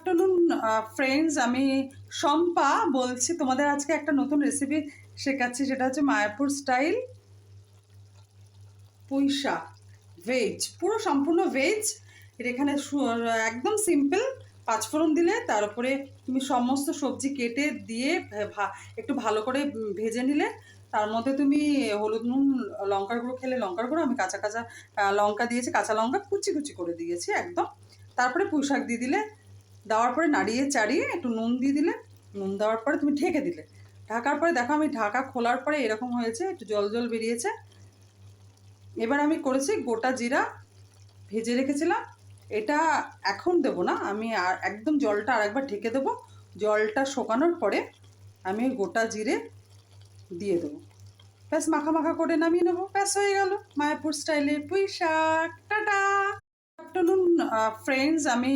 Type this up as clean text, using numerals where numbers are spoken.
Afternoon friends, আমি শম্পা বলছি। তোমাদের আজকে একটা নতুন রেসিপি শেখাচ্ছি, সেটা হচ্ছে মায়াপুর স্টাইল পুঁই শাক। ভেজ, পুরো সম্পূর্ণ ভেজ। এটা এখানে একদম সিম্পল। পাঁচফোড়ন দিলে, তার উপরে তুমি সমস্ত সবজি কেটে দিয়ে একটু ভালো করে ভেজে নিলে, তার মধ্যে তুমি হলুদ, নুন, লঙ্কার গুঁড়ো খেলে লঙ্কার গুঁড়ো, আমি কাঁচা কাঁচা লঙ্কা দিয়েছি, কাঁচা লঙ্কা কুচি কুচি করে দিয়েছি একদম। তারপরে পুঁই শাক দিয়ে দিলে, দেওয়ার পরে নাড়িয়ে চাড়িয়ে একটু নুন দিয়ে দিলে, নুন দেওয়ার পরে তুমি ঢেকে দিলে। ঢাকার পরে দেখো, আমি ঢাকা খোলার পরে এরকম হয়েছে, একটু জল জল বেরিয়েছে। এবার আমি করেছি গোটা জিরা ভেজে রেখেছিলাম, এটা এখন দেবো না, আমি আর একদম জলটা আরেকবার ঢেকে দেবো। জলটা শুকানোর পরে আমি গোটা জিরে দিয়ে দেবো, ব্যাস মাখা মাখা করে নামিয়ে নেবো, ব্যাস হয়ে গেল মায়াপুর স্টাইলে পুঁই শাক। টাটা। আফটারনুন ফ্রেন্ডস, আমি